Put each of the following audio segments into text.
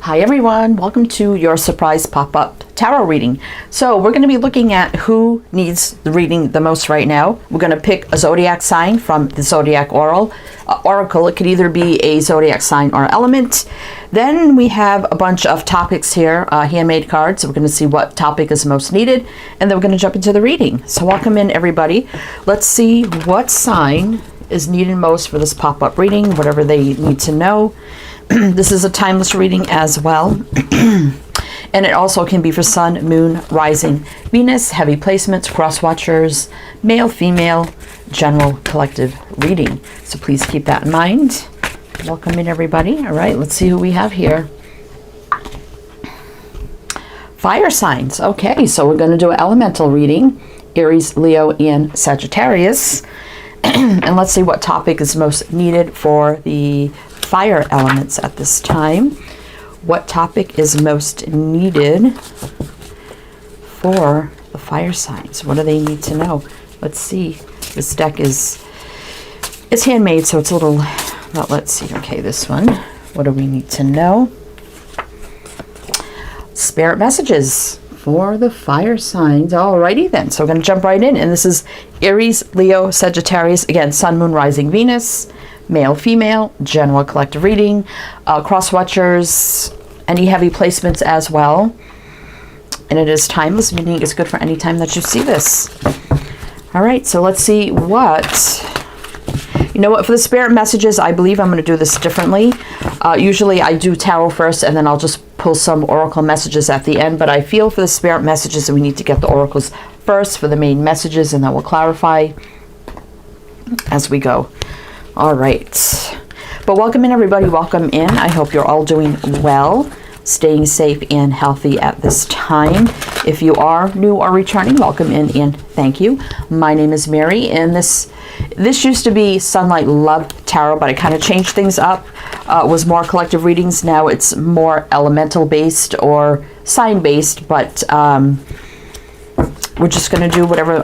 Hi everyone, welcome to your surprise pop-up tarot reading. So we're going to be looking at who needs the reading the most right now. We're going to pick a zodiac sign from the Zodiac Oracle. It could either be a zodiac sign or element. Then we have a bunch of topics here, handmade cards. We're going to see what topic is most needed, and then we're going to jump into the reading. So welcome in everybody. Let's see what sign is needed most for this pop-up reading, whatever they need to know. This is a timeless reading as well. And it also can be for Sun, Moon, Rising, Venus, heavy placements, cross watchers, male, female, general collective reading. So please keep that in mind. Welcome in everybody. All right, let's see who we have here. Fire signs. Okay, so we're going to do an elemental reading. Aries, Leo, and Sagittarius. And let's see what topic is most needed for the fire elements at this time. What topic is most needed for the fire signs? What do they need to know? Let's see. This deck it's handmade, so it's a little, well, let's see. Okay, this one. What do we need to know? Spirit messages for the fire signs. Alrighty then. So we're going to jump right in. And this is Aries, Leo, Sagittarius. Again, Sun, Moon, Rising, Venus. Male, female, general collective reading, cross watchers, any heavy placements as well. And it is timeless, meaning it's good for any time that you see this. All right, so let's see what, you know what, for the spirit messages, I believe I'm going to do this differently. Usually I do tarot first and then I'll just pull some oracle messages at the end, but I feel for the spirit messages that we need to get the oracles first for the main messages, and then we'll clarify as we go. All right, but welcome in everybody. Welcome in. I hope you're all doing well, staying safe and healthy at this time. If you are new or returning, welcome in and thank you. My name is Mary, and this used to be Sunlight Love Tarot, but I kind of changed things up. It was more collective readings. Now it's more elemental based or sign based, but we're just going to do whatever,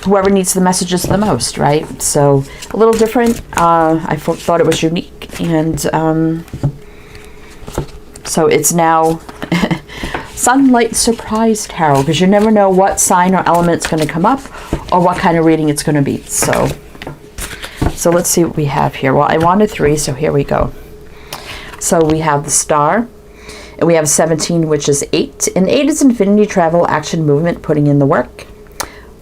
whoever needs the messages the most, right? So a little different. I thought it was unique. And so it's now Sunlight Surprise Tarot, because you never know what sign or element's going to come up or what kind of reading it's going to be. So let's see what we have here. Well, I wanted 3, so here we go. So we have the Star. And we have 17, which is 8. And 8 is infinity, travel, action, movement, putting in the work.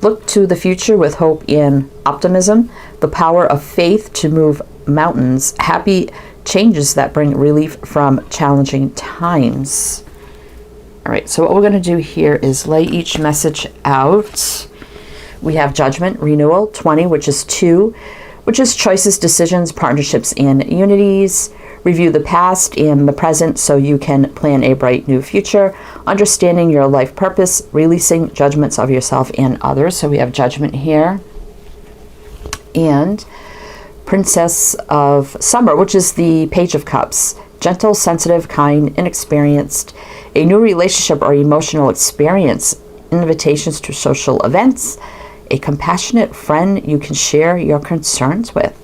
Look to the future with hope and optimism. The power of faith to move mountains. Happy changes that bring relief from challenging times. All right, so what we're going to do here is lay each message out. We have Judgment, Renewal, 20, which is 2, which is choices, decisions, partnerships, and unities. Review the past and the present so you can plan a bright new future. Understanding your life purpose, releasing judgments of yourself and others. So we have Judgment here. And Princess of Summer, which is the Page of Cups. Gentle, sensitive, kind, inexperienced. A new relationship or emotional experience. Invitations to social events. A compassionate friend you can share your concerns with.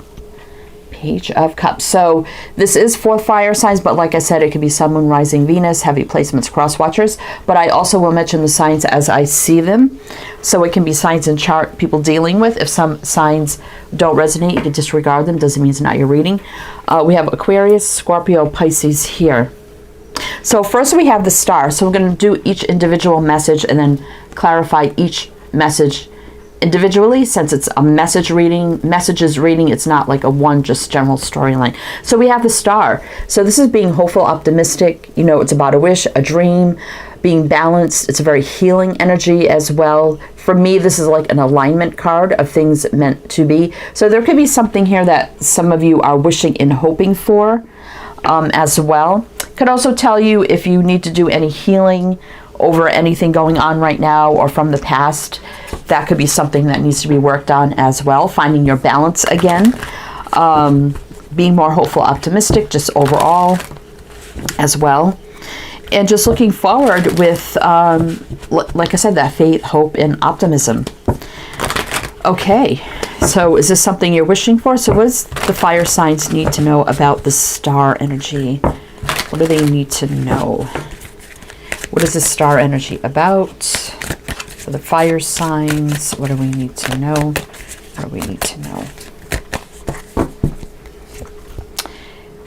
Page of Cups. So this is for fire signs, but like I said, it could be Sun, Moon, Rising, Venus, heavy placements, cross watchers. But I also will mention the signs as I see them. So it can be signs in chart people dealing with. If some signs don't resonate, you can disregard them. Doesn't mean it's not your reading. We have Aquarius, Scorpio, Pisces here. So first we have the Star. So we're going to do each individual message and then clarify each message individually, since it's a messages reading. It's not like a one just general storyline. So we have the Star. So this is being hopeful, optimistic. You know, it's about a wish, a dream, being balanced. It's a very healing energy as well. For me, this is like an alignment card of things meant to be. So there could be something here that some of you are wishing and hoping for as well. Could also tell you if you need to do any healing over anything going on right now or from the past. That could be something that needs to be worked on as well. Finding your balance again. Being more hopeful, optimistic, just overall as well. And just looking forward with, like I said, that faith, hope, and optimism. Okay, so is this something you're wishing for? So what does the fire signs need to know about the Star energy? What do they need to know? What is the star energy about? For the fire signs, what do we need to know? What do we need to know?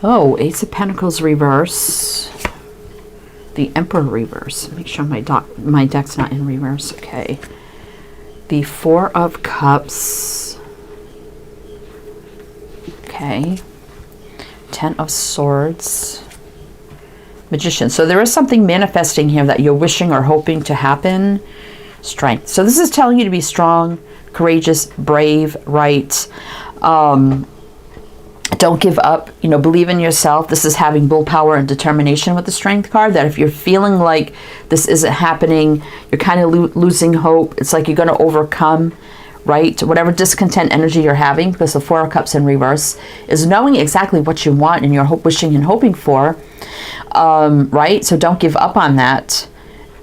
Oh, Ace of Pentacles reverse. The Emperor reverse. Make sure my deck's not in reverse. Okay. The Four of Cups. Okay. Ten of Swords. Magician. So there is something manifesting here that you're wishing or hoping to happen. Strength. So this is telling you to be strong, courageous, brave, right? Don't give up, you know, believe in yourself. This is having willpower and determination with the Strength card, that if you're feeling like this isn't happening, you're kind of losing hope, it's like you're going to overcome, right? Whatever discontent energy you're having, because the Four of Cups in reverse is knowing exactly what you want and you're wishing and hoping for, right? So don't give up on that.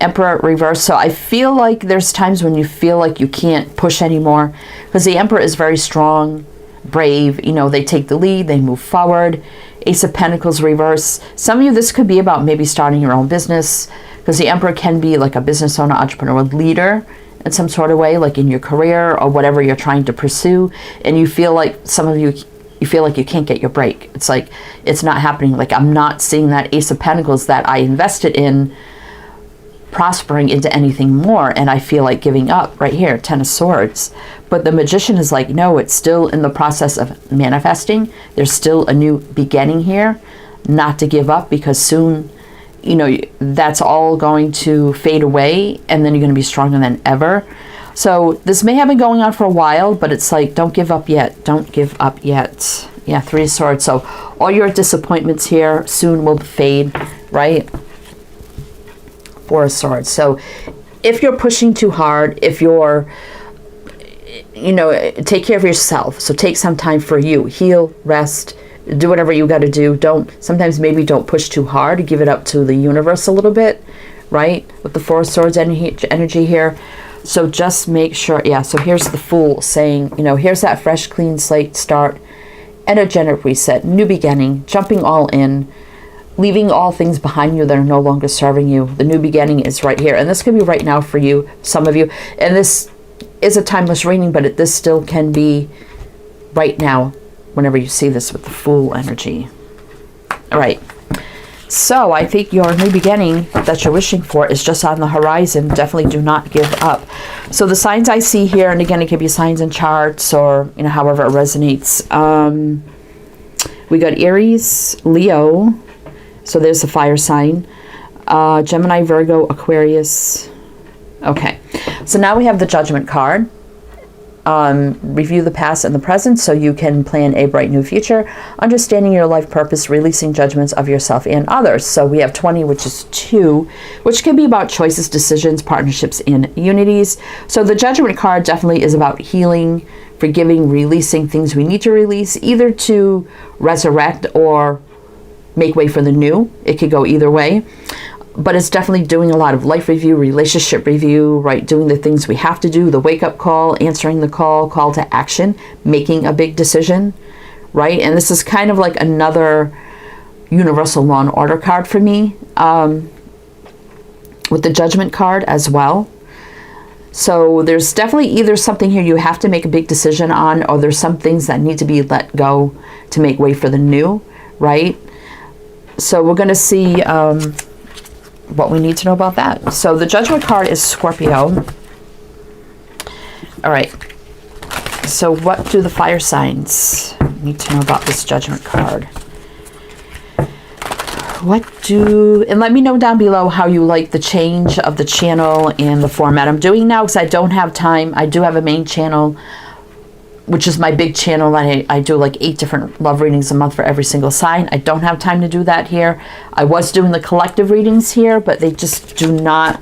Emperor reverse. So I feel like there's times when you feel like you can't push anymore, because the Emperor is very strong, brave, you know, they take the lead, they move forward. Ace of Pentacles reverse. Some of you, this could be about maybe starting your own business, because the Emperor can be like a business owner, entrepreneur, leader in some sort of way, like in your career or whatever you're trying to pursue, and you feel like, some of you feel like you can't get your break. It's like it's not happening. Like, I'm not seeing that Ace of Pentacles that I invested in prospering into anything more, and I feel like giving up right here. Ten of Swords. But the Magician is like, no, it's still in the process of manifesting. There's still a new beginning here. Not to give up, because soon, you know, that's all going to fade away, and then you're going to be stronger than ever. So this may have been going on for a while, but it's like, don't give up yet. Don't give up yet. Yeah, Three of Swords. So all your disappointments here soon will fade, right? Four of Swords. So if you're pushing too hard, if you're, you know, take care of yourself. So take some time for you. Heal, rest, do whatever you got to do. Sometimes maybe don't push too hard. Give it up to the universe a little bit, right? With the Four of Swords energy here. So just make sure, yeah, so here's the Fool saying, you know, here's that fresh, clean slate start, energetic reset, new beginning, jumping all in, leaving all things behind you that are no longer serving you. The new beginning is right here. And this could be right now for you, some of you. And this is a timeless reading, but this still can be right now whenever you see this with the Fool energy. All right. So I think your new beginning that you're wishing for is just on the horizon. Definitely do not give up. So the signs I see here, and again, it could be signs and charts, or, you know, however it resonates. We got Aries, Leo. So there's the fire sign. Gemini, Virgo, Aquarius. Okay. So now we have the Judgment card. Review the past and the present so you can plan a bright new future. Understanding your life purpose, releasing judgments of yourself and others. So we have 20, which is 2, which can be about choices, decisions, partnerships, and unities. So the Judgment card definitely is about healing, forgiving, releasing things we need to release, either to resurrect or make way for the new. It could go either way. But it's definitely doing a lot of life review, relationship review, right? Doing the things we have to do, the wake-up call, answering the call to action, making a big decision, right? And this is kind of like another universal law and order card for me, with the Judgment card as well. So there's definitely either something here you have to make a big decision on, or there's some things that need to be let go to make way for the new, right? So we're going to see what we need to know about that. So the Judgment card is Scorpio. All right. So what do the fire signs need to know about this Judgment card? And let me know down below how you like the change of the channel and the format I'm doing now, because I don't have time. I do have a main channel, which is my big channel. I do like 8 different love readings a month for every single sign. I don't have time to do that here. I was doing the collective readings here, but they just do not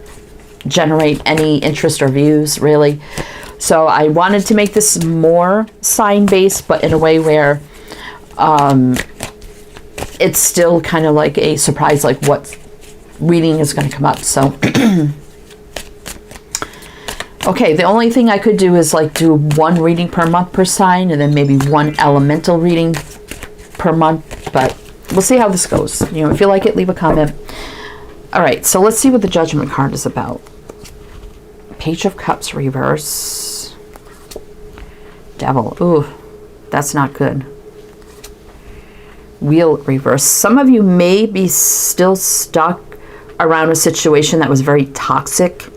generate any interest or views, really. So I wanted to make this more sign-based, but in a way where it's still kind of like a surprise, like what reading is going to come up. So okay, the only thing I could do is like do 1 reading per month per sign, and then maybe 1 elemental reading per month, but we'll see how this goes. You know, if you like it, leave a comment. All right, so let's see what the Judgment card is about. Page of Cups reverse. Devil. Ooh, that's not good. Wheel reverse. Some of you may be still stuck around a situation that was very toxic,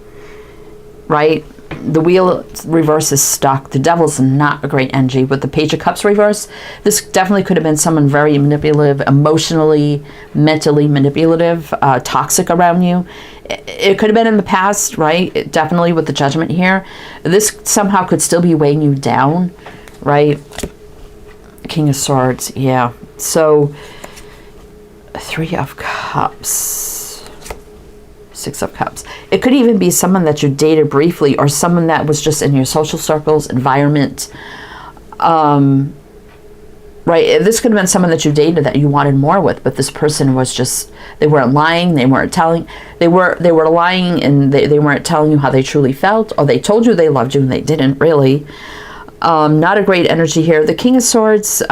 right? The Wheel reverse is stuck. The Devil's not a great energy. With the Page of Cups reverse, this definitely could have been someone very manipulative, emotionally, mentally manipulative, toxic around you. It could have been in the past, right? Definitely with the Judgment here. This somehow could still be weighing you down, right? King of Swords, yeah. So, 3 of Cups, 6 of Cups. It could even be someone that you dated briefly, or someone that was just in your social circles, environment. Right, this could have been someone that you dated that you wanted more with, but this person was just, they weren't lying, they weren't telling, they were lying, and they weren't telling you how they truly felt, or they told you they loved you and they didn't really. Not a great energy here. The King of Swords,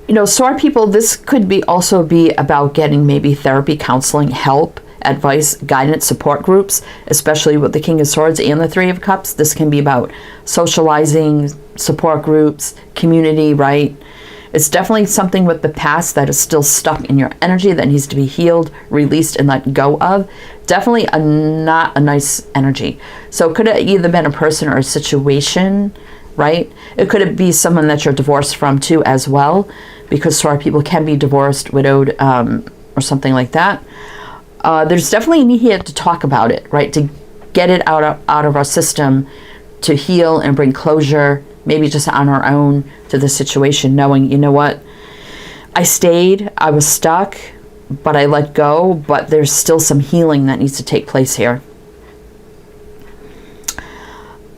you know, sword people, this could be also be about getting maybe therapy, counseling, help, advice, guidance, support groups, especially with the King of Swords and the 3 of Cups. This can be about socializing, support groups, community, right? It's definitely something with the past that is still stuck in your energy that needs to be healed, released, and let go of. Definitely not a nice energy. So it could have either been a person or a situation, right? It could be someone that you're divorced from too as well, because sword people can be divorced, widowed, or something like that. There's definitely a need here to talk about it, right? To get it out of our system, to heal and bring closure, maybe just on our own to the situation, knowing, you know what, I stayed, I was stuck, but I let go, but there's still some healing that needs to take place here.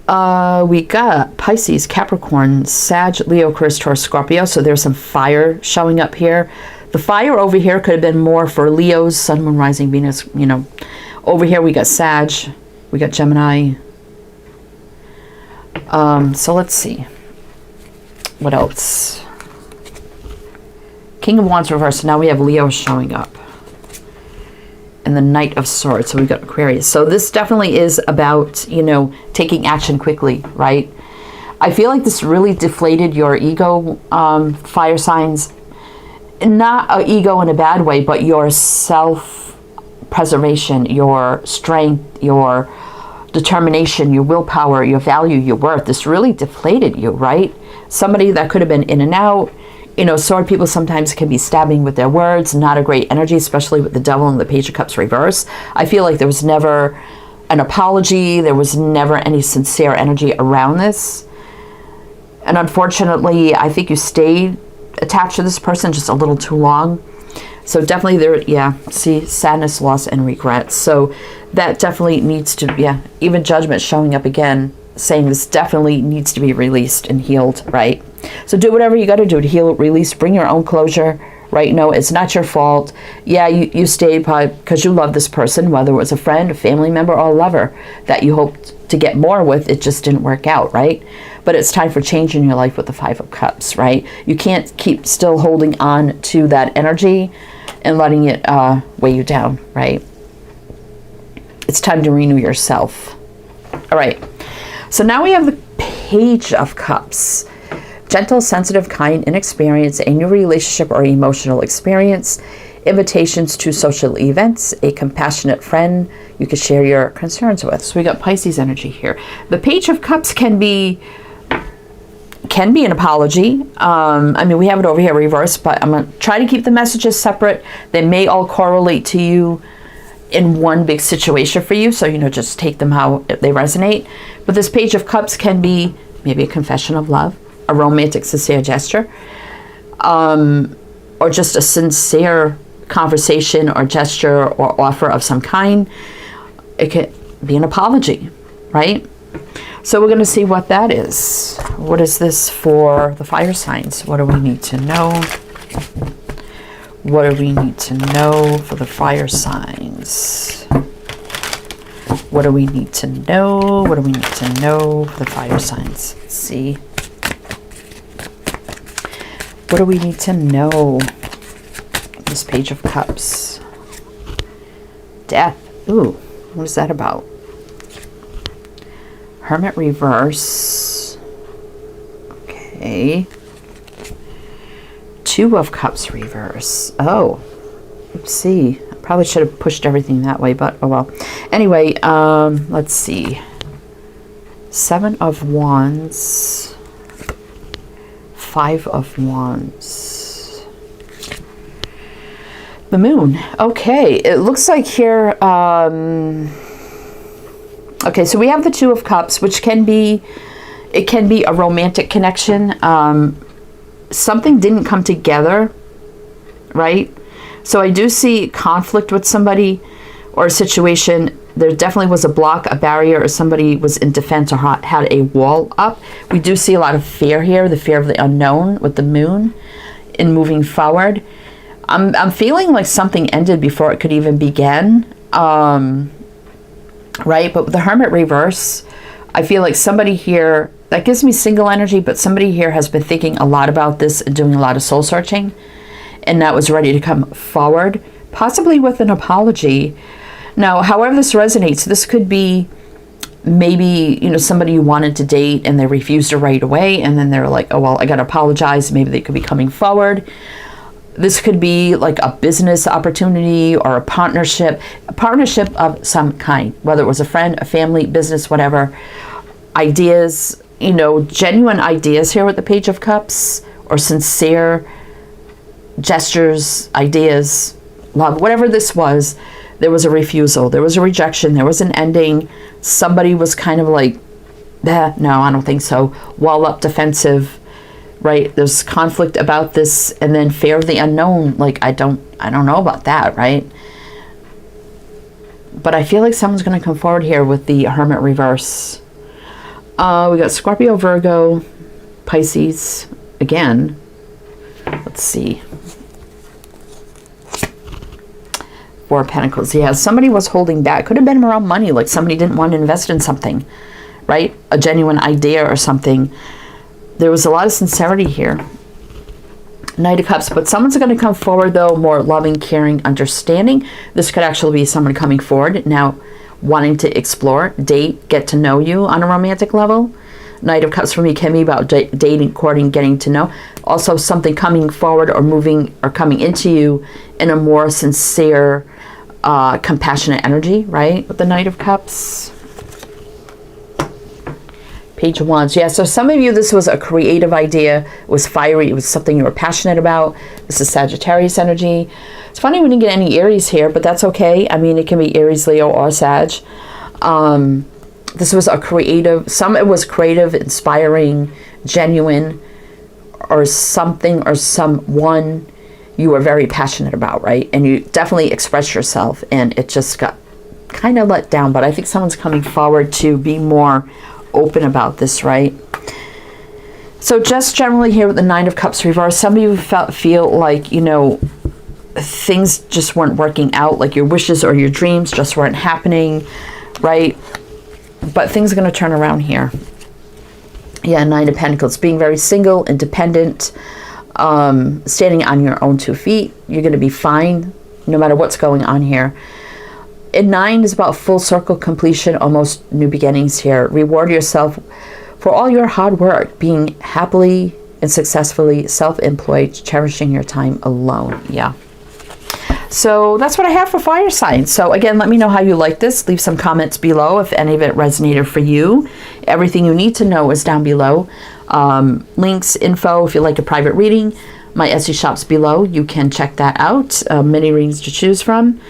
We got Pisces, Capricorn, Sag, Leo, Aquarius, Taurus, Scorpio, so there's some fire showing up here. The fire over here could have been more for Leos, Sun, Moon, Rising, Venus, you know. Over here we got Sag, we got Gemini. So let's see. What else? King of Wands reversed. Now we have Leo showing up. And the Knight of Swords. So we've got Aquarius. So this definitely is about, you know, taking action quickly, right? I feel like this really deflated your ego, fire signs. Not an ego in a bad way, but your self-preservation, your strength, your determination, your willpower, your value, your worth. This really deflated you, right? Somebody that could have been in and out. You know, sword people sometimes can be stabbing with their words. Not a great energy, especially with the Devil and the Page of Cups reverse. I feel like there was never an apology. There was never any sincere energy around this. And unfortunately, I think you stayed attached to this person just a little too long. So definitely there, yeah, see, sadness, loss, and regret. So that definitely needs to, yeah, even Judgment showing up again, saying this definitely needs to be released and healed, right? So do whatever you got to do to heal, release, bring your own closure, right? No, it's not your fault. Yeah, you stayed because you love this person, whether it was a friend, a family member, or a lover that you hoped to get more with. It just didn't work out, right? But it's time for change in your life with the 5 of Cups, right? You can't keep still holding on to that energy and letting it weigh you down, right? It's time to renew yourself. All right. So now we have the Page of Cups. Gentle, sensitive, kind, inexperienced, a new relationship or emotional experience, invitations to social events, a compassionate friend you could share your concerns with. So we got Pisces energy here. The Page of Cups can be an apology. I mean, we have it over here reversed, but I'm going to try to keep the messages separate. They may all correlate to you in one big situation for you, so, you know, just take them how they resonate. But this Page of Cups can be maybe a confession of love, a romantic, sincere gesture, or just a sincere conversation or gesture or offer of some kind. It could be an apology, right? So we're going to see what that is. What is this for the fire signs? What do we need to know? What do we need to know for the fire signs? What do we need to know? What do we need to know for the fire signs? Let's see. What do we need to know? This Page of Cups. Death. Ooh, what is that about? Hermit reverse. Okay. Two of Cups reverse. Oh, oopsie. I probably should have pushed everything that way, but oh well. Anyway, let's see. Seven of Wands. Five of Wands. The Moon. Okay, it looks like here, okay, so we have the Two of Cups, which can be, it can be a romantic connection. Something didn't come together, right? So I do see conflict with somebody or a situation. There definitely was a block, a barrier, or somebody was in defense or had a wall up. We do see a lot of fear here, the fear of the unknown with the Moon in moving forward. I'm feeling like something ended before it could even begin, right? But with the Hermit reverse, I feel like somebody here, that gives me single energy, but somebody here has been thinking a lot about this and doing a lot of soul searching, and that was ready to come forward, possibly with an apology. Now, however this resonates, this could be maybe, you know, somebody you wanted to date and they refused to right away, and then they're like, oh, well, I got to apologize. Maybe they could be coming forward. This could be like a business opportunity or a partnership of some kind, whether it was a friend, a family, business, whatever. Ideas, you know, genuine ideas here with the Page of Cups, or sincere gestures, ideas, love, whatever this was. There was a refusal, there was a rejection, there was an ending. Somebody was kind of like, no, I don't think so. Wall up, defensive, right? There's conflict about this, and then fear of the unknown. Like, I don't know about that, right? But I feel like someone's going to come forward here with the Hermit reverse. We got Scorpio, Virgo, Pisces again. Let's see. Four of Pentacles. Yeah, somebody was holding back. Could have been around money, like somebody didn't want to invest in something, right? A genuine idea or something. There was a lot of sincerity here. Knight of Cups. But someone's going to come forward, though, more loving, caring, understanding. This could actually be someone coming forward now, wanting to explore, date, get to know you on a romantic level. Knight of Cups for me can be about dating, courting, getting to know. Also something coming forward or moving or coming into you in a more sincere, compassionate energy, right? With the Knight of Cups. Page of Wands. Yeah, so some of you, this was a creative idea. It was fiery. It was something you were passionate about. This is Sagittarius energy. It's funny we didn't get any Aries here, but that's okay. I mean, it can be Aries, Leo, or Sag. This was a creative, it was creative, inspiring, genuine, or something or someone you were very passionate about, right? And you definitely expressed yourself, and it just got kind of let down. But I think someone's coming forward to be more open about this, right? So just generally here with the Nine of Cups reverse, some of you feel like, you know, things just weren't working out, like your wishes or your dreams just weren't happening, right? But things are going to turn around here. Yeah, Nine of Pentacles. Being very single, independent, standing on your own 2 feet. You're going to be fine no matter what's going on here. And 9 is about full circle completion, almost new beginnings here. Reward yourself for all your hard work, being happily and successfully self-employed, cherishing your time alone. Yeah. So that's what I have for fire signs. So again, let me know how you like this. Leave some comments below if any of it resonated for you. Everything you need to know is down below. Links, info, if you like a private reading. My Etsy shop's below. You can check that out. Many readings to choose from.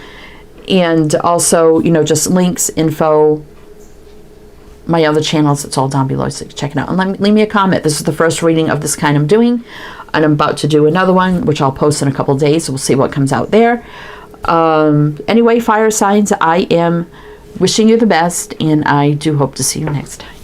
And also, you know, just links, info, my other channels, it's all down below, so you can check it out. And leave me a comment. This is the first reading of this kind I'm doing, and I'm about to do another one, which I'll post in a couple of days, so we'll see what comes out there. Anyway, fire signs, I am wishing you the best, and I do hope to see you next time.